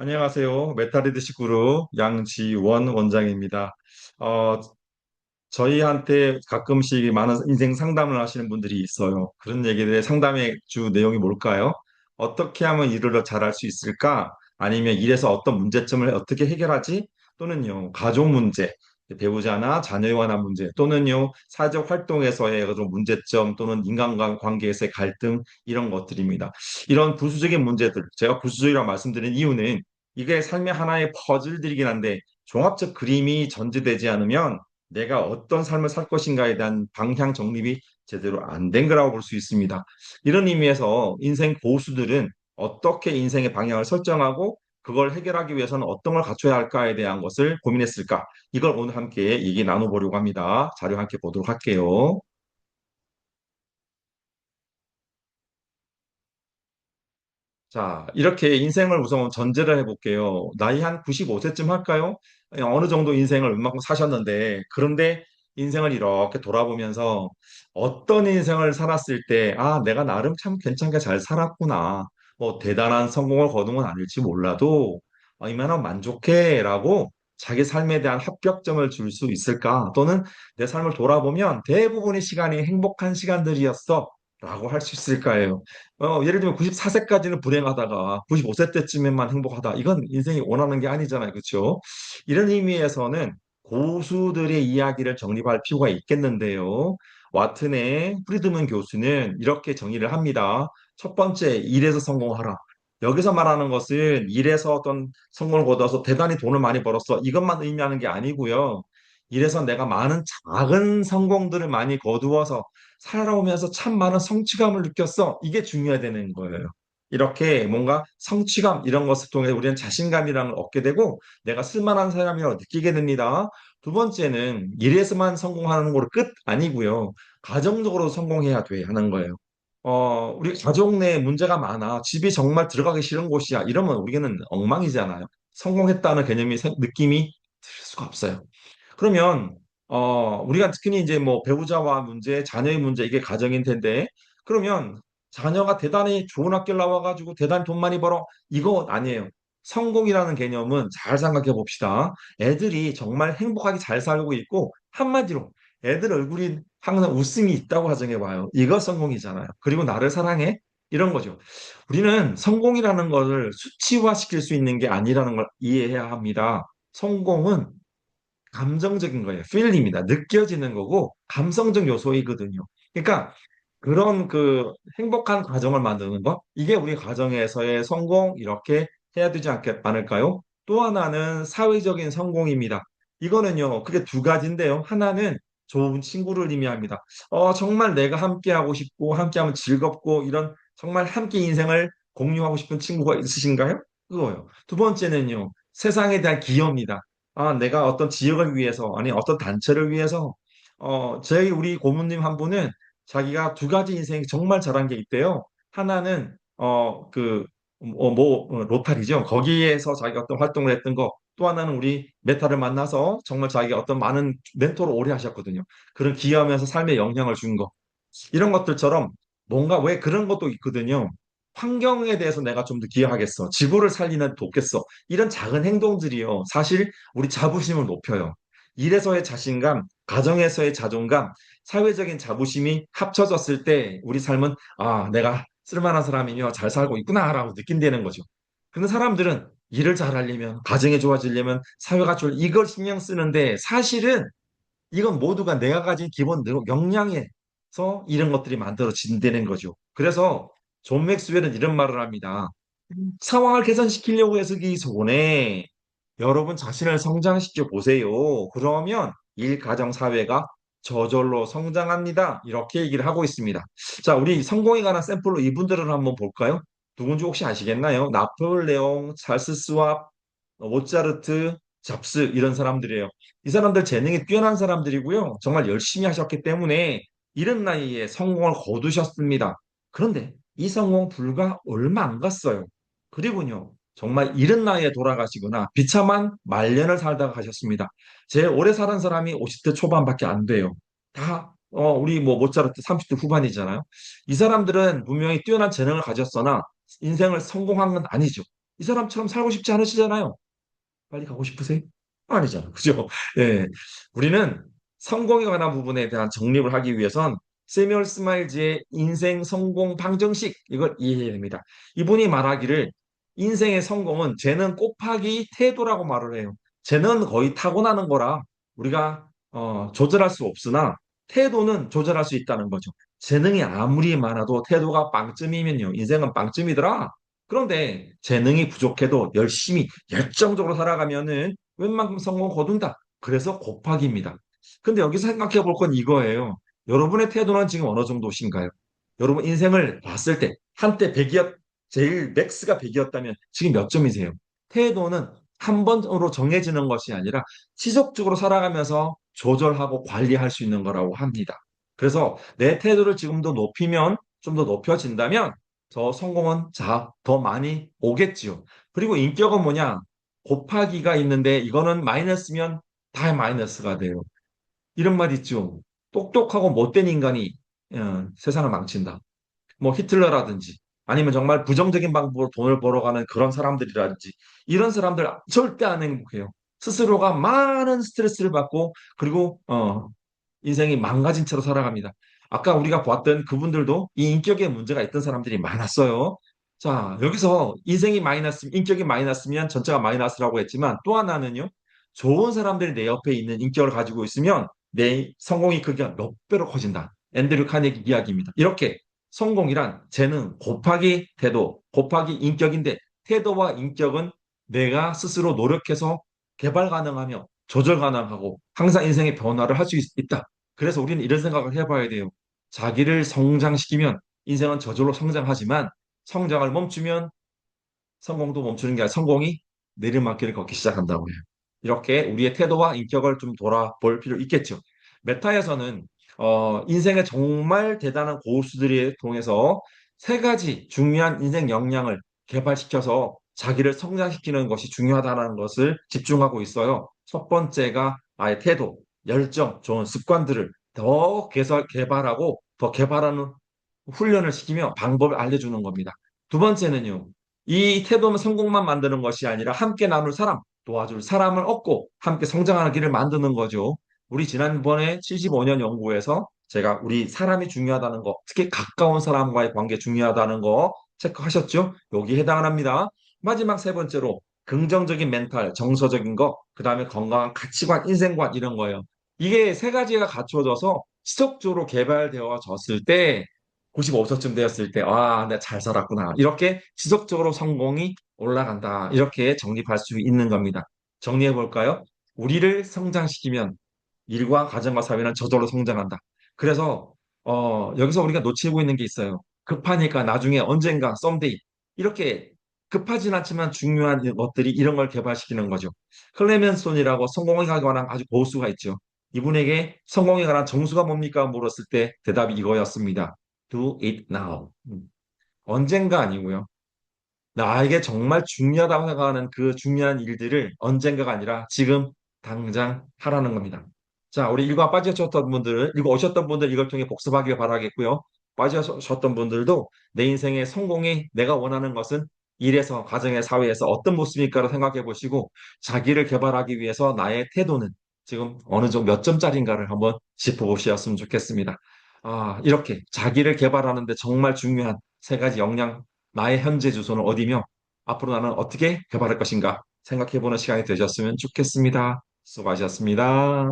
안녕하세요. 메타리드식 그룹 양지원 원장입니다. 어, 저희한테 가끔씩 많은 인생 상담을 하시는 분들이 있어요. 그런 얘기들의 상담의 주 내용이 뭘까요? 어떻게 하면 일을 더 잘할 수 있을까? 아니면 일에서 어떤 문제점을 어떻게 해결하지? 또는요, 가족 문제, 배우자나 자녀에 관한 문제, 또는요, 사회적 활동에서의 그런 문제점, 또는 인간관계에서의 갈등, 이런 것들입니다. 이런 부수적인 문제들, 제가 부수적이라고 말씀드린 이유는 이게 삶의 하나의 퍼즐들이긴 한데, 종합적 그림이 전제되지 않으면 내가 어떤 삶을 살 것인가에 대한 방향 정립이 제대로 안 된 거라고 볼 수 있습니다. 이런 의미에서 인생 고수들은 어떻게 인생의 방향을 설정하고 그걸 해결하기 위해서는 어떤 걸 갖춰야 할까에 대한 것을 고민했을까? 이걸 오늘 함께 얘기 나눠보려고 합니다. 자료 함께 보도록 할게요. 자, 이렇게 인생을 우선 전제를 해볼게요. 나이 한 95세쯤 할까요? 어느 정도 인생을 웬만큼 사셨는데, 그런데 인생을 이렇게 돌아보면서 어떤 인생을 살았을 때, 아, 내가 나름 참 괜찮게 잘 살았구나. 뭐, 대단한 성공을 거둔 건 아닐지 몰라도, 이만한 만족해라고 자기 삶에 대한 합격점을 줄 수 있을까? 또는 내 삶을 돌아보면 대부분의 시간이 행복한 시간들이었어. 라고 할 수 있을까요? 예를 들면 94세까지는 불행하다가 95세 때쯤에만 행복하다. 이건 인생이 원하는 게 아니잖아요. 그렇죠? 이런 의미에서는 고수들의 이야기를 정립할 필요가 있겠는데요. 와튼의 프리드먼 교수는 이렇게 정의를 합니다. 첫 번째, 일에서 성공하라. 여기서 말하는 것은 일에서 어떤 성공을 거둬서 대단히 돈을 많이 벌었어. 이것만 의미하는 게 아니고요. 일에서 내가 많은 작은 성공들을 많이 거두어서 살아오면서 참 많은 성취감을 느꼈어. 이게 중요해야 되는 거예요. 이렇게 뭔가 성취감 이런 것을 통해 우리는 자신감이라는 걸 얻게 되고 내가 쓸만한 사람이라고 느끼게 됩니다. 두 번째는 일에서만 성공하는 거로 끝 아니고요. 가정적으로 성공해야 돼 하는 거예요. 우리 가족 내에 문제가 많아. 집이 정말 들어가기 싫은 곳이야. 이러면 우리는 엉망이잖아요. 성공했다는 개념이, 느낌이 들 수가 없어요. 그러면 우리가 특히 이제 뭐 배우자와 문제, 자녀의 문제 이게 가정인 텐데 그러면 자녀가 대단히 좋은 학교를 나와가지고 대단히 돈 많이 벌어 이거 아니에요. 성공이라는 개념은 잘 생각해 봅시다. 애들이 정말 행복하게 잘 살고 있고 한마디로 애들 얼굴이 항상 웃음이 있다고 가정해 봐요. 이거 성공이잖아요. 그리고 나를 사랑해? 이런 거죠. 우리는 성공이라는 것을 수치화시킬 수 있는 게 아니라는 걸 이해해야 합니다. 성공은 감정적인 거예요. 필입니다. 느껴지는 거고 감성적 요소이거든요. 그러니까 그런 그 행복한 가정을 만드는 것 이게 우리 가정에서의 성공 이렇게 해야 되지 않을까요? 또 하나는 사회적인 성공입니다. 이거는요, 그게 두 가지인데요. 하나는 좋은 친구를 의미합니다. 정말 내가 함께하고 싶고 함께하면 즐겁고 이런 정말 함께 인생을 공유하고 싶은 친구가 있으신가요? 그거요. 두 번째는요, 세상에 대한 기여입니다. 내가 어떤 지역을 위해서, 아니, 어떤 단체를 위해서, 저희 우리 고모님 한 분은 자기가 두 가지 인생이 정말 잘한 게 있대요. 하나는, 로타리죠. 거기에서 자기가 어떤 활동을 했던 거, 또 하나는 우리 메타를 만나서 정말 자기가 어떤 많은 멘토를 오래 하셨거든요. 그런 기여하면서 삶에 영향을 준 거. 이런 것들처럼 뭔가 왜 그런 것도 있거든요. 환경에 대해서 내가 좀 더 기여하겠어. 지구를 살리는 데 돕겠어. 이런 작은 행동들이요. 사실 우리 자부심을 높여요. 일에서의 자신감, 가정에서의 자존감, 사회적인 자부심이 합쳐졌을 때 우리 삶은 내가 쓸만한 사람이며 잘 살고 있구나라고 느낀다는 거죠. 근데 사람들은 일을 잘하려면, 가정이 좋아지려면, 사회가 좋을 이걸 신경 쓰는데 사실은 이건 모두가 내가 가진 기본 역량에서 이런 것들이 만들어진다는 거죠. 그래서 존 맥스웰은 이런 말을 합니다. 상황을 개선시키려고 해서기 전에 여러분 자신을 성장시켜 보세요. 그러면 일, 가정, 사회가 저절로 성장합니다. 이렇게 얘기를 하고 있습니다. 자, 우리 성공에 관한 샘플로 이분들을 한번 볼까요? 누군지 혹시 아시겠나요? 나폴레옹, 찰스 스왑, 모차르트, 잡스 이런 사람들이에요. 이 사람들 재능이 뛰어난 사람들이고요. 정말 열심히 하셨기 때문에 이른 나이에 성공을 거두셨습니다. 그런데 이 성공 불과 얼마 안 갔어요. 그리고요. 정말 이른 나이에 돌아가시거나 비참한 말년을 살다가 가셨습니다. 제일 오래 사는 사람이 50대 초반밖에 안 돼요. 다 우리 뭐 모차르트 30대 후반이잖아요. 이 사람들은 분명히 뛰어난 재능을 가졌으나 인생을 성공한 건 아니죠. 이 사람처럼 살고 싶지 않으시잖아요. 빨리 가고 싶으세요? 아니잖아. 그죠? 예. 우리는 성공에 관한 부분에 대한 정립을 하기 위해선 세미얼 스마일즈의 인생 성공 방정식 이걸 이해해야 됩니다. 이분이 말하기를 인생의 성공은 재능 곱하기 태도라고 말을 해요. 재능은 거의 타고나는 거라 우리가 조절할 수 없으나 태도는 조절할 수 있다는 거죠. 재능이 아무리 많아도 태도가 빵점이면요. 인생은 빵점이더라. 그런데 재능이 부족해도 열심히 열정적으로 살아가면은 웬만큼 성공 거둔다. 그래서 곱하기입니다. 근데 여기서 생각해 볼 건 이거예요. 여러분의 태도는 지금 어느 정도신가요? 여러분 인생을 봤을 때 한때 100이었, 제일 맥스가 100이었다면 지금 몇 점이세요? 태도는 한 번으로 정해지는 것이 아니라 지속적으로 살아가면서 조절하고 관리할 수 있는 거라고 합니다. 그래서 내 태도를 지금도 높이면 좀 더 높여진다면 더 성공은 더 많이 오겠지요. 그리고 인격은 뭐냐? 곱하기가 있는데 이거는 마이너스면 다 마이너스가 돼요. 이런 말 있죠. 똑똑하고 못된 인간이 세상을 망친다. 뭐 히틀러라든지 아니면 정말 부정적인 방법으로 돈을 벌어가는 그런 사람들이라든지 이런 사람들 절대 안 행복해요. 스스로가 많은 스트레스를 받고 그리고 인생이 망가진 채로 살아갑니다. 아까 우리가 봤던 그분들도 이 인격에 문제가 있던 사람들이 많았어요. 자, 여기서 인생이 마이너스, 인격이 마이너스면 전체가 마이너스라고 했지만 또 하나는요. 좋은 사람들이 내 옆에 있는 인격을 가지고 있으면 내 성공의 크기가 몇 배로 커진다. 앤드류 카네기 이야기입니다. 이렇게 성공이란 재능 곱하기 태도, 곱하기 인격인데 태도와 인격은 내가 스스로 노력해서 개발 가능하며 조절 가능하고 항상 인생의 변화를 할 수 있다. 그래서 우리는 이런 생각을 해봐야 돼요. 자기를 성장시키면 인생은 저절로 성장하지만 성장을 멈추면 성공도 멈추는 게 아니라 성공이 내리막길을 걷기 시작한다고 해요. 이렇게 우리의 태도와 인격을 좀 돌아볼 필요 있겠죠. 메타에서는 인생의 정말 대단한 고수들이 통해서 세 가지 중요한 인생 역량을 개발시켜서 자기를 성장시키는 것이 중요하다는 것을 집중하고 있어요. 첫 번째가 나의 태도, 열정, 좋은 습관들을 더 개발하고 더 개발하는 훈련을 시키며 방법을 알려주는 겁니다. 두 번째는요. 이 태도는 성공만 만드는 것이 아니라 함께 나눌 사람, 도와줄 사람을 얻고 함께 성장하는 길을 만드는 거죠. 우리 지난번에 75년 연구에서 제가 우리 사람이 중요하다는 거, 특히 가까운 사람과의 관계 중요하다는 거 체크하셨죠? 여기 해당을 합니다. 마지막 세 번째로 긍정적인 멘탈, 정서적인 거, 그 다음에 건강한 가치관, 인생관 이런 거예요. 이게 세 가지가 갖춰져서 지속적으로 개발되어졌을 때 95점 되었을 때, 아, 내가 잘 살았구나. 이렇게 지속적으로 성공이 올라간다. 이렇게 정립할 수 있는 겁니다. 정리해 볼까요? 우리를 성장시키면 일과 가정과 사회는 저절로 성장한다. 그래서, 여기서 우리가 놓치고 있는 게 있어요. 급하니까 나중에 언젠가, 썸데이. 이렇게 급하진 않지만 중요한 것들이 이런 걸 개발시키는 거죠. 클레멘손이라고 성공에 관한 아주 고수가 있죠. 이분에게 성공에 관한 정수가 뭡니까? 물었을 때 대답이 이거였습니다. Do it now. 언젠가 아니고요. 나에게 정말 중요하다고 생각하는 그 중요한 일들을 언젠가가 아니라 지금 당장 하라는 겁니다. 자, 우리 읽어 빠지셨던 분들은, 읽어 오셨던 분들 이걸 통해 복습하길 바라겠고요. 빠지셨던 분들도 내 인생의 성공이 내가 원하는 것은 일에서, 가정의 사회에서 어떤 모습일까를 생각해 보시고 자기를 개발하기 위해서 나의 태도는 지금 어느 정도 몇 점짜리인가를 한번 짚어보셨으면 좋겠습니다. 아, 이렇게 자기를 개발하는데 정말 중요한 세 가지 역량 나의 현재 주소는 어디며 앞으로 나는 어떻게 개발할 것인가 생각해보는 시간이 되셨으면 좋겠습니다. 수고하셨습니다.